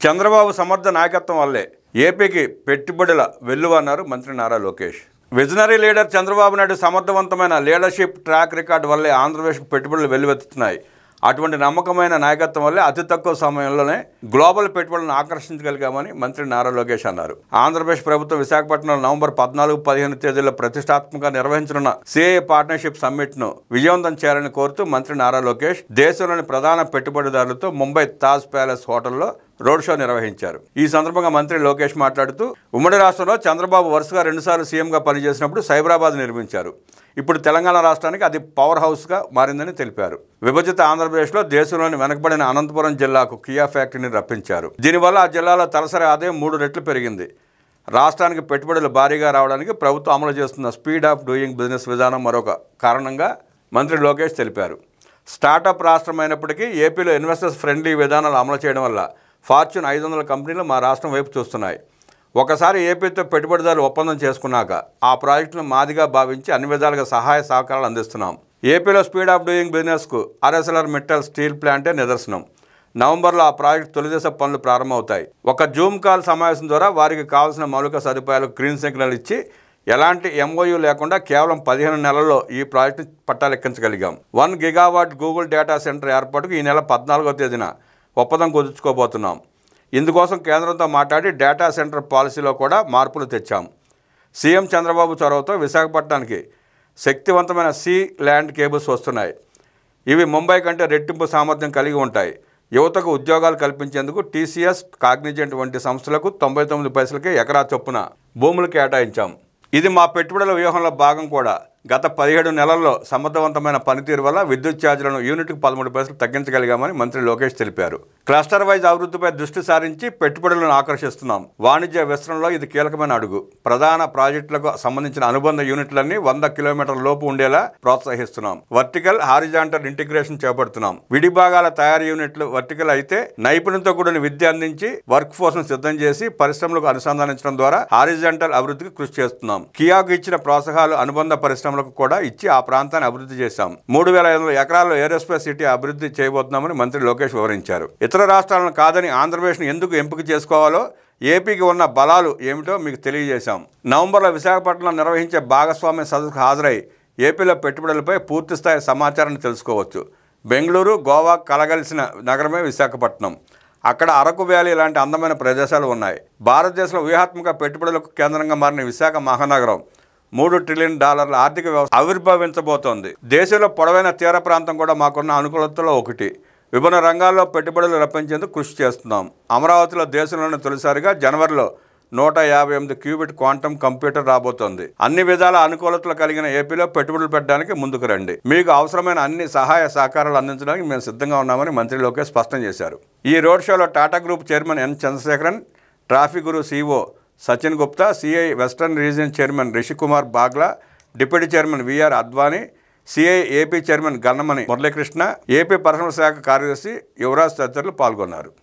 చంద్రబాబు సమర్థ నాయకత్వం వల్లే ఏపీకి పెట్టుబడుల వెల్లువన్నారు మంత్రి నారా లోకేష్. విజనరీ లీడర్ చంద్రబాబు నాయుడు సమర్థవంతమైన లీడర్షిప్ ట్రాక్ రికార్డు వల్లే ఆంధ్రప్రదేశ్కు పెట్టుబడులు వెల్లువెత్తుతున్నాయి. అటువంటి నమ్మకమైన నాయకత్వం వల్లే అతి తక్కువ సమయంలోనే గ్లోబల్ పెట్టుబడులను ఆకర్షించగలిగామని మంత్రి నారా లోకేష్ అన్నారు. ఆంధ్రప్రదేశ్ ప్రభుత్వం విశాఖపట్నంలో నవంబర్ 14-15 తేదీల్లో ప్రతిష్టాత్మకంగా నిర్వహించనున్న సిఐఏ పార్ట్నర్షిప్ సమ్మిట్ను విజయవంతం చేయాలని కోరుతూ మంత్రి నారా లోకేష్ దేశంలోని ప్రధాన పెట్టుబడిదారులతో ముంబై తాజ్ ప్యాలెస్ హోటల్లో రోడ్ షో నిర్వహించారు. ఈ సందర్భంగా మంత్రి లోకేష్ మాట్లాడుతూ ఉమ్మడి రాష్ట్రంలో చంద్రబాబు వరుసగా 2 సార్లు సీఎంగా పనిచేసినప్పుడు సైబరాబాద్ నిర్మించారు. ఇప్పుడు తెలంగాణ రాష్ట్రానికి అది పవర్ హౌస్గా మారిందని తెలిపారు. విభజిత ఆంధ్రప్రదేశ్లో దేశంలోని వెనకబడిన అనంతపురం జిల్లాకు కియా ఫ్యాక్టరీని రప్పించారు. దీనివల్ల ఆ జిల్లాలో తలసరి ఆదాయం 3 రెట్లు పెరిగింది. రాష్ట్రానికి పెట్టుబడులు భారీగా రావడానికి ప్రభుత్వం అమలు చేస్తున్న స్పీడ్ ఆఫ్ డూయింగ్ బిజినెస్ విధానం మరొక కారణంగా మంత్రి లోకేష్ తెలిపారు. స్టార్టప్ రాష్ట్రమైనప్పటికీ ఏపీలో ఇన్వెస్టర్స్ ఫ్రెండ్లీ విధానాలు అమలు చేయడం వల్ల ఫార్చ్యూన్ 500 కంపెనీలు మా రాష్ట్రం వైపు చూస్తున్నాయి. ఒకసారి ఏపీతో పెట్టుబడిదారులు ఒప్పందం చేసుకున్నాక ఆ ప్రాజెక్టును మాదిగా భావించి అన్ని విధాలుగా సహాయ సహకారాలు అందిస్తున్నాం. ఏపీలో స్పీడ్ ఆఫ్ డూయింగ్ బిజినెస్కు ఆర్ఎస్ఎల్ఆర్ మెటల్ స్టీల్ ప్లాంటే నిదర్శనం. నవంబర్లో ఆ ప్రాజెక్టు తొలిదశ పనులు ప్రారంభమవుతాయి. ఒక జూమ్ కాల్ సమావేశం ద్వారా వారికి కావాల్సిన మౌలిక సదుపాయాలకు గ్రీన్ సిగ్నల్ ఇచ్చి ఎలాంటి ఎంఓయూ లేకుండా కేవలం 15 నెలల్లో ఈ ప్రాజెక్టు పట్టాలెక్కించగలిగాం. 1 గిగావాట్ గూగుల్ డేటా సెంటర్ ఏర్పాటుకు ఈ నెల 14వ తేదీన ఒప్పందం కుదుర్చుకోబోతున్నాం. ఇందుకోసం కేంద్రంతో మాట్లాడి డేటా సెంటర్ పాలసీలో కూడా మార్పులు తెచ్చాం. సీఎం చంద్రబాబు చొరవతో విశాఖపట్నానికి శక్తివంతమైన సీ ల్యాండ్ కేబుల్స్ వస్తున్నాయి. ఇవి ముంబై కంటే రెట్టింపు సామర్థ్యం కలిగి ఉంటాయి. యువతకు ఉద్యోగాలు కల్పించేందుకు టీసీఎస్, కాగ్నిజెంట్ వంటి సంస్థలకు 99 పైసలకే ఎకరా చొప్పున భూములు కేటాయించాం. ఇది మా పెట్టుబడుల వ్యూహంలో భాగం కూడా. గత 17 నెలల్లో సమర్థవంతమైన పనితీరు వల్ల విద్యుత్ ఛార్జీలను యూనిట్కు 13 పైసలు తగ్గించగలిగామని మంత్రి లోకేష్ తెలిపారు. క్లస్టర్ వైజ్ అభివృద్ధిపై దృష్టి సారించి పెట్టుబడులను ఆకర్షిస్తున్నాం. వాణిజ్య విస్తరణలో ఇది కీలకమైన అడుగు. ప్రధాన ప్రాజెక్టులకు సంబంధించిన అనుబంధ యూనిట్లన్నీ 100 కిలోమీటర్ల లోపు ఉండేలా ప్రోత్సహిస్తున్నాం. వర్టికల్, హారిజాంటల్ ఇంటిగ్రేషన్ చేపడుతున్నాం. విడి భాగాల తయారీ యూనిట్లు వర్టికల్ అయితే నైపుణ్యంతో కూడిన విద్య అందించి వర్క్ ఫోర్స్ ను సిద్ధం చేసి పరిశ్రమలకు అనుసంధానించడం ద్వారా హారిజాంటల్ అభివృద్ధికి కృషి చేస్తున్నాం. కియాకు ఇచ్చిన ప్రోత్సాహాలు అనుబంధ పరిశ్రమ కూడా ఇచ్చి ఆ ప్రాంతాన్ని అభివృద్ధి చేశాం. 3500 ఎకరాల్లో ఏరోస్పేస్ సిటీ అభివృద్ధి చేయబోతున్నామని మంత్రి లోకేష్ వివరించారు. ఇతర రాష్ట్రాలను కాదని ఆంధ్రప్రదేశ్ను ఎందుకు ఎంపిక చేసుకోవాలో, ఏపీకి ఉన్న బలాలు ఏమిటో మీకు తెలియజేశాం. నవంబర్లో విశాఖపట్నంలో నిర్వహించే భాగస్వామ్య సదస్సుకు హాజరై ఏపీలో పెట్టుబడులపై పూర్తిస్థాయి సమాచారాన్ని తెలుసుకోవచ్చు. బెంగళూరు, గోవా కలగలిసిన నగరమే విశాఖపట్నం. అక్కడ అరకు వ్యాలీ లాంటి అందమైన ప్రదేశాలు ఉన్నాయి. భారతదేశంలో వ్యూహాత్మక పెట్టుబడులకు కేంద్రంగా మారిన విశాఖ మహానగరం $3 ట్రిలియన్ ఆర్థిక వ్యవస్థ ఆవిర్భవించబోతోంది. దేశంలో పొడవైన తీర ప్రాంతం కూడా మాకున్న అనుకూలతలో ఒకటి. విభిన్న రంగాల్లో పెట్టుబడులు రప్పించేందుకు కృషి చేస్తున్నాం. అమరావతిలో దేశంలోనే తొలిసారిగా జనవరిలో 158 క్యూబిట్ క్వాంటమ్ కంప్యూటర్ రాబోతోంది. అన్ని విధాల అనుకూలతలు కలిగిన ఏపీలో పెట్టుబడులు పెట్టడానికి ముందుకు రండి. మీకు అవసరమైన అన్ని సహాయ సహకారాలు అందించడానికి మేము సిద్ధంగా ఉన్నామని మంత్రి లోకేష్ స్పష్టం చేశారు. ఈ రోడ్ షోలో Tata group chairman N Chandrasekaran, traffic guru CEO Sachin Gupta, CII western region chairman Rishikumar Bagla, deputy chairman VR Advani, CII AP chairman Gannamani Muralikrishna, AP పరిశ్రమల శాఖ కార్యదర్శి యువరాజ్ తదితరులు పాల్గొన్నారు.